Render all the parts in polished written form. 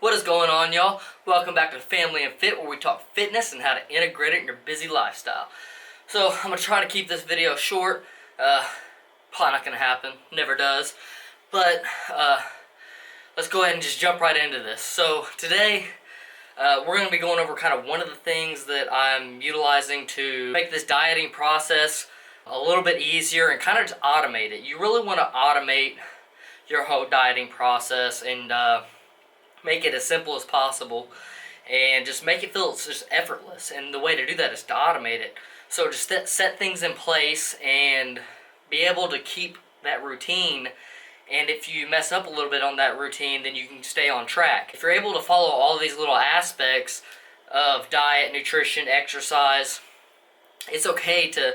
What is going on, y'all? Welcome back to Family and Fit, where we talk fitness and how to integrate it in your busy lifestyle. So I'm going to try to keep this video short. Probably not going to happen. Never does. But let's go ahead and just jump right into this. So today we're going to be going over kind of one of the things that I'm utilizing to make this dieting process a little bit easier and kind of just automate it. You really want to automate your whole dieting process and make it as simple as possible and just make it feel just effortless. And the way to do that is to automate it. So just set things in place and be able to keep that routine. And if you mess up a little bit on that routine, then you can stay on track. If you're able to follow all these little aspects of diet, nutrition, exercise, it's okay to,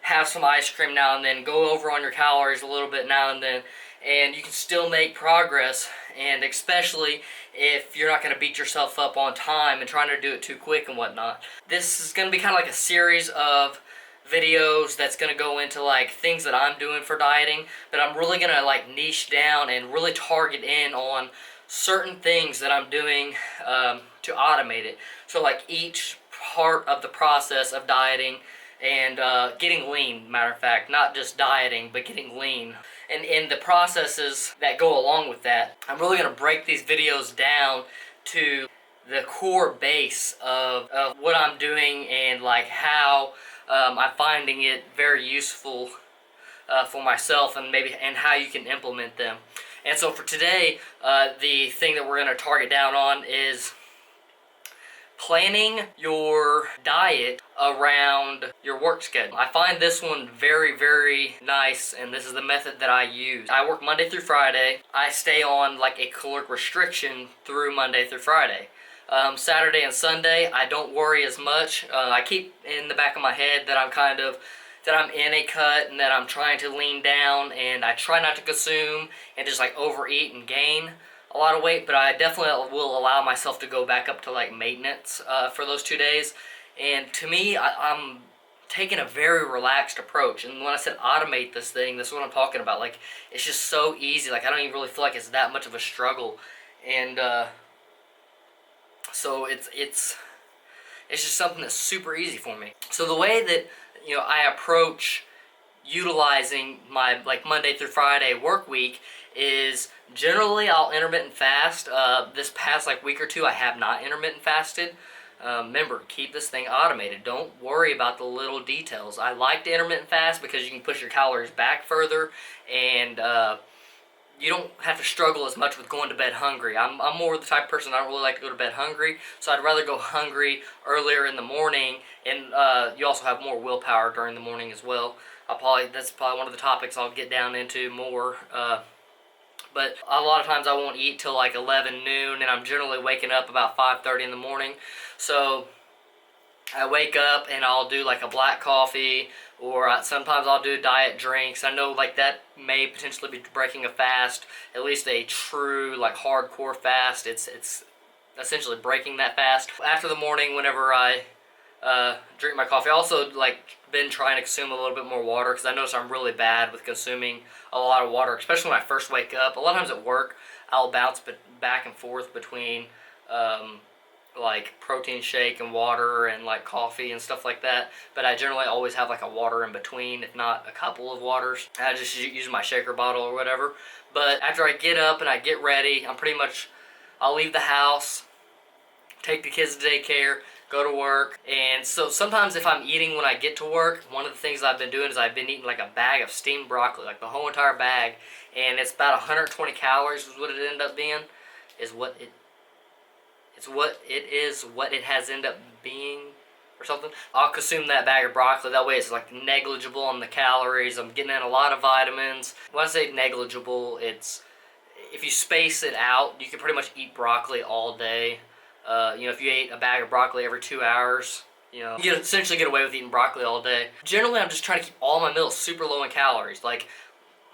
have some ice cream now and then, go over on your calories a little bit now and then, and you can still make progress. And especially if you're not going to beat yourself up on time and trying to do it too quick and whatnot. This is going to be kind of like a series of videos that's going to go into like things that I'm doing for dieting, but I'm really going to like niche down and really target in on certain things that I'm doing to automate it. So like each part of the process of dieting and getting lean, matter of fact, not just dieting, but getting lean. And in the processes that go along with that, I'm really going to break these videos down to the core base of what I'm doing and like how I'm finding it very useful for myself and how you can implement them. And so for today, the thing that we're going to target down on is planning your diet around your work schedule. I find this one very, very nice, and this is the method that I use. I work Monday through Friday. I stay on like a caloric restriction through Monday through Friday. Saturday and Sunday, I don't worry as much. I keep in the back of my head that I'm in a cut and that I'm trying to lean down, and I try not to consume and just like overeat and gain a lot of weight, but I definitely will allow myself to go back up to like maintenance for those 2 days. And to me, I'm taking a very relaxed approach. And when I said automate this thing, this is what I'm talking about. Like, it's just so easy. Like, I don't even really feel like it's that much of a struggle. And so it's just something that's super easy for me. So the way that I approach utilizing my like Monday through Friday work week is generally I'll intermittent fast. This past like week or two I have not intermittent fasted. Remember, keep this thing automated. Don't worry about the little details. I like to intermittent fast because you can push your calories back further, and you don't have to struggle as much with going to bed hungry. I'm more the type of person, I don't really like to go to bed hungry, so I'd rather go hungry earlier in the morning, and you also have more willpower during the morning as well. That's probably one of the topics I'll get down into more. But a lot of times I won't eat till like 11 noon, and I'm generally waking up about 5:30 in the morning. So I wake up and I'll do like a black coffee, or sometimes I'll do diet drinks. I know like that may potentially be breaking a fast, at least a true like hardcore fast. It's essentially breaking that fast. After the morning, whenever I drink my coffee, I also like been trying to consume a little bit more water, because I notice I'm really bad with consuming a lot of water, especially when I first wake up. A lot of times at work I'll bounce back and forth between like protein shake and water and like coffee and stuff like that, but I generally always have like a water in between, if not a couple of waters. I just use my shaker bottle or whatever. But after I get up and I get ready, I'll leave the house, take the kids to daycare, go to work. And so sometimes if I'm eating when I get to work, one of the things I've been doing is I've been eating like a bag of steamed broccoli, like the whole entire bag, and it's about 120 calories is what it ended up being, what it has ended up being or something. I'll consume that bag of broccoli. That way it's like negligible on the calories. I'm getting in a lot of vitamins. When I say negligible, it's if you space it out, you can pretty much eat broccoli all day. If you ate a bag of broccoli every 2 hours, you essentially get away with eating broccoli all day. Generally, I'm just trying to keep all my meals super low in calories, like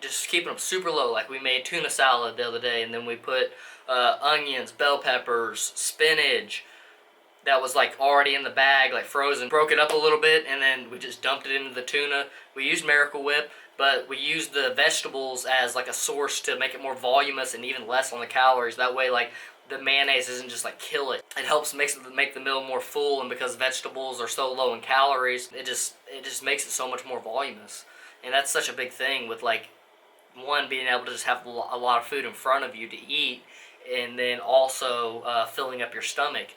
just keeping them super low. Like we made tuna salad the other day, and then we put onions, bell peppers, spinach that was like already in the bag, like frozen, broke it up a little bit, and then we just dumped it into the tuna. We used Miracle Whip, but we used the vegetables as like a source to make it more voluminous and even less on the calories. That way, like the mayonnaise doesn't just like kill it. It helps make the meal more full, and because vegetables are so low in calories, it just makes it so much more voluminous. And that's such a big thing with like one being able to just have a lot of food in front of you to eat, and then also filling up your stomach.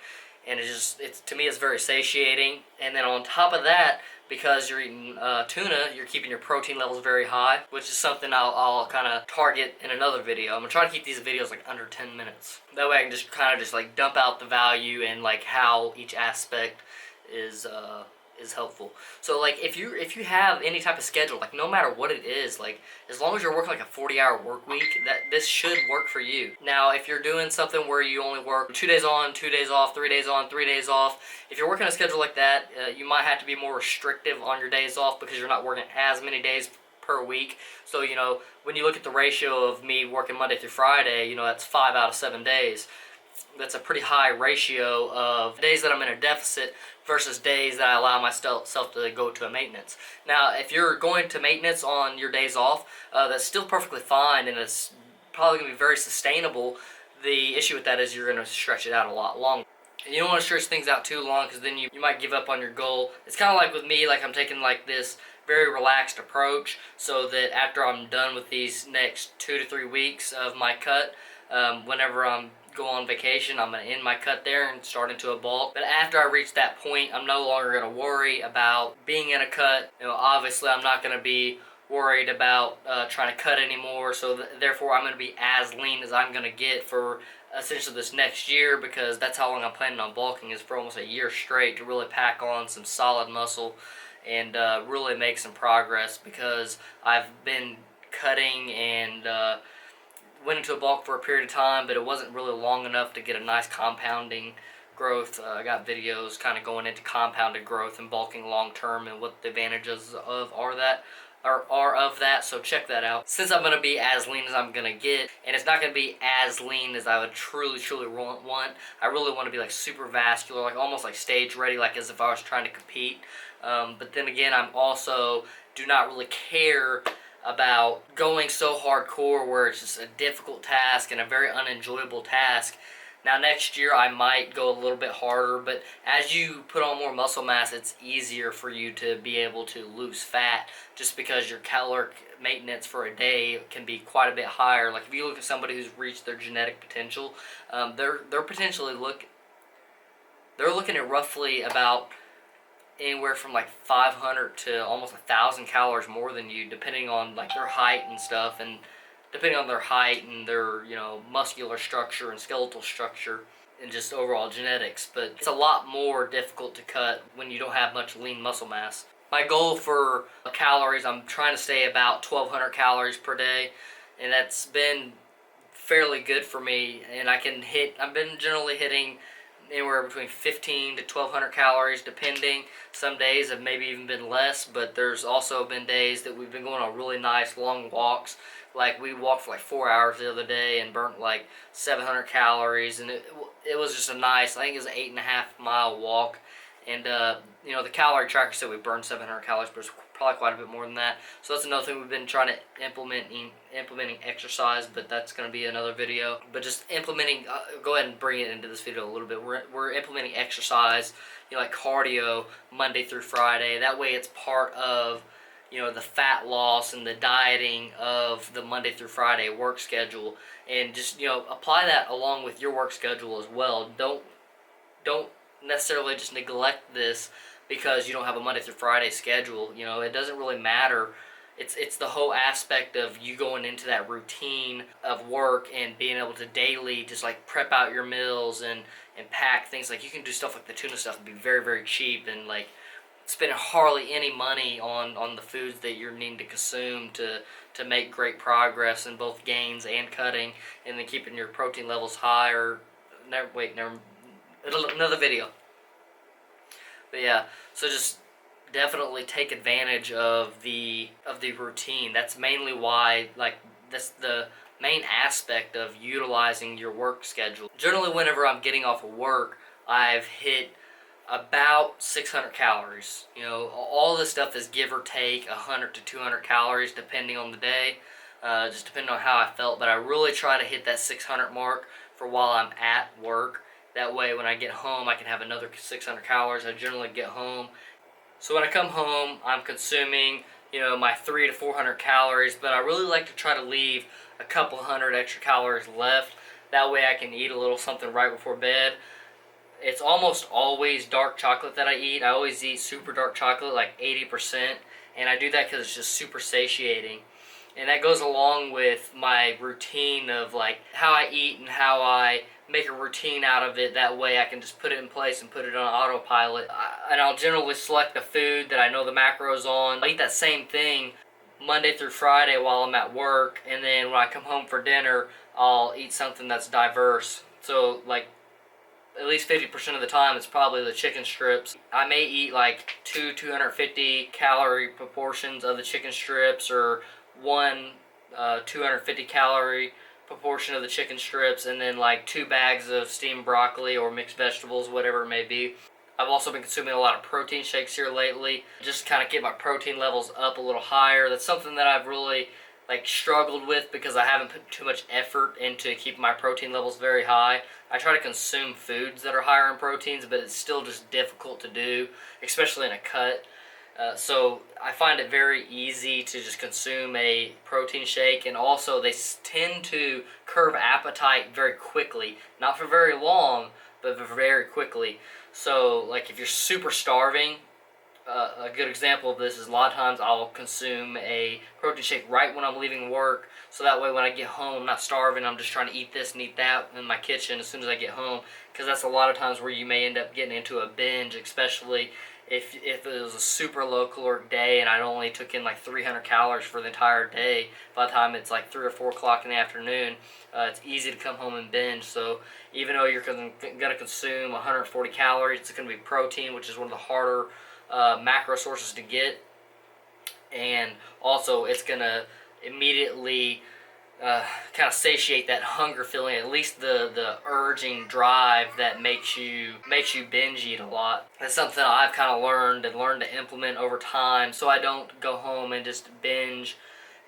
And it's to me it's very satiating. And then on top of that, because you're eating tuna, you're keeping your protein levels very high, which is something I'll kind of target in another video. I'm gonna try to keep these videos like under 10 minutes. That way I can just kind of just like dump out the value and like how each aspect is helpful. So like if you have any type of schedule, like no matter what it is, like as long as you're working like a 40-hour work week, that this should work for you. Now if you're doing something where you only work 2 days on, 2 days off, 3 days on, 3 days off, if you're working a schedule like that, you might have to be more restrictive on your days off because you're not working as many days per week. So you know, when you look at the ratio of me working Monday through Friday, you know, that's 5 out of 7 days. That's a pretty high ratio of days that I'm in a deficit versus days that I allow myself to go to a maintenance. Now, if you're going to maintenance on your days off, that's still perfectly fine, and it's probably going to be very sustainable. The issue with that is you're going to stretch it out a lot longer. And you don't want to stretch things out too long because then you might give up on your goal. It's kind of like with me, like I'm taking like this very relaxed approach so that after I'm done with these next 2 to 3 weeks of my cut, whenever I'm go on vacation, I'm going to end my cut there and start into a bulk. But after I reach that point, I'm no longer going to worry about being in a cut. You know, obviously I'm not going to be worried about trying to cut anymore, so therefore I'm going to be as lean as I'm going to get for essentially this next year, because that's how long I'm planning on bulking, is for almost a year straight, to really pack on some solid muscle and really make some progress, because I've been cutting and went into a bulk for a period of time, but it wasn't really long enough to get a nice compounding growth. I got videos kind of going into compounded growth and bulking long term and what the advantages are of that, so check that out. Since I'm going to be as lean as I'm going to get, and it's not going to be as lean as I would truly want, I really want to be like super vascular, like almost like stage ready, like as if I was trying to compete. But then again, I'm also do not really care about going so hardcore where it's just a difficult task and a very unenjoyable task. Now next year I might go a little bit harder, but as you put on more muscle mass, it's easier for you to be able to lose fat, just because your caloric maintenance for a day can be quite a bit higher. Like if you look at somebody who's reached their genetic potential, they're looking at roughly about anywhere from like 500 to almost 1,000 calories more than you, depending on like their height and stuff, and depending on their height and their, you know, muscular structure and skeletal structure and just overall genetics. But it's a lot more difficult to cut when you don't have much lean muscle mass. My goal for calories, I'm trying to stay about 1,200 calories per day, and that's been fairly good for me. And I've been generally hitting anywhere between 15 to 1,200 calories, depending. Some days have maybe even been less, but there's also been days that we've been going on really nice long walks. Like we walked for like 4 hours the other day and burnt like 700 calories, and it was just a nice, I think it was an 8.5 mile walk. And you know, the calorie tracker said we burned 700 calories, but it's probably quite a bit more than that. So that's another thing we've been trying to implementing exercise, but that's going to be another video. But just implementing, go ahead and bring it into this video a little bit. We're implementing exercise, you know, like cardio Monday through Friday. That way it's part of, you know, the fat loss and the dieting of the Monday through Friday work schedule, and just, you know, apply that along with your work schedule as well. Don't necessarily just neglect this because you don't have a Monday through Friday schedule. You know, it doesn't really matter. It's the whole aspect of you going into that routine of work and being able to daily just like prep out your meals and pack things. Like you can do stuff like the tuna stuff and be very, very cheap, and like spending hardly any money on the foods that you're needing to consume to make great progress in both gains and cutting, and then keeping your protein levels high. Or another video. But yeah, so just definitely take advantage of the routine. That's mainly why, like, that's the main aspect of utilizing your work schedule. Generally, whenever I'm getting off of work, I've hit about 600 calories. You know, all this stuff is give or take 100 to 200 calories depending on the day, just depending on how I felt. But I really try to hit that 600 mark for while I'm at work. That way when I get home I can have another 600 calories. I generally get home. So when I come home I'm consuming, my 300 to 400 calories, but I really like to try to leave a couple hundred extra calories left. That way I can eat a little something right before bed. It's almost always dark chocolate that I eat. I always eat super dark chocolate, like 80%, and I do that because it's just super satiating. And that goes along with my routine of like how I eat and how I make a routine out of it. That way I can just put it in place and put it on autopilot. And I'll generally select a food that I know the macros on. I eat that same thing Monday through Friday while I'm at work, and then when I come home for dinner, I'll eat something that's diverse. So like at least 50% of the time it's probably the chicken strips. I may eat like 250 calorie proportions of the chicken strips, or one 250 calorie proportion of the chicken strips, and then like 2 bags of steamed broccoli or mixed vegetables, whatever it may be. I've also been consuming a lot of protein shakes here lately, just to kind of get my protein levels up a little higher. That's something that I've really struggled with because I haven't put too much effort into keeping my protein levels very high. I try to consume foods that are higher in proteins, but it's still just difficult to do, especially in a cut. So I find it very easy to just consume a protein shake, and also they tend to curb appetite very quickly. Not for very long, but very quickly. So like if you're super starving, a good example of this is a lot of times I'll consume a protein shake right when I'm leaving work, so that way when I get home I'm not starving. I'm just trying to eat this and eat that in my kitchen as soon as I get home, because that's a lot of times where you may end up getting into a binge, especially if it was a super low caloric day and I only took in like 300 calories for the entire day. By the time it's like 3 or 4 o'clock in the afternoon, it's easy to come home and binge. So even though you're going to consume 140 calories, it's going to be protein, which is one of the harder macro sources to get, and also it's going to immediately kind of satiate that hunger feeling, at least the urging drive that makes you binge eat a lot. That's something I've kind of learned to implement over time, so I don't go home and just binge,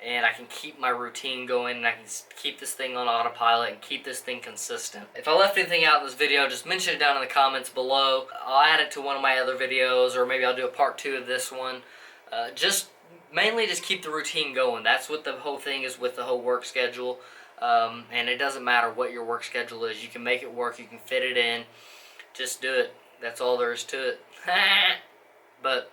and I can keep my routine going, and I can keep this thing on autopilot and keep this thing consistent. If I left anything out in this video, just mention it down in the comments below. I'll add it to one of my other videos, or maybe I'll do a part 2 of this one. Mainly just keep the routine going. That's what the whole thing is with the whole work schedule. And it doesn't matter what your work schedule is. You can make it work. You can fit it in. Just do it. That's all there is to it. But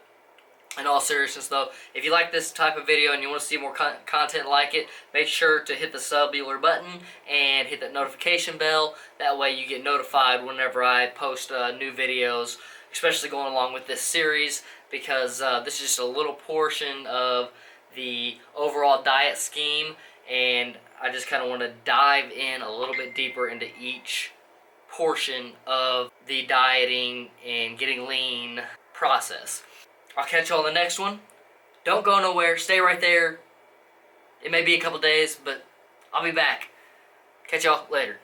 in all seriousness though, if you like this type of video and you want to see more content like it, make sure to hit the subular button and hit that notification bell. That way you get notified whenever I post new videos, especially going along with this series, because this is just a little portion of the overall diet scheme, and I just kind of want to dive in a little bit deeper into each portion of the dieting and getting lean process. I'll catch you on the next one. Don't go nowhere. Stay right there. It may be a couple days, but I'll be back. Catch y'all later.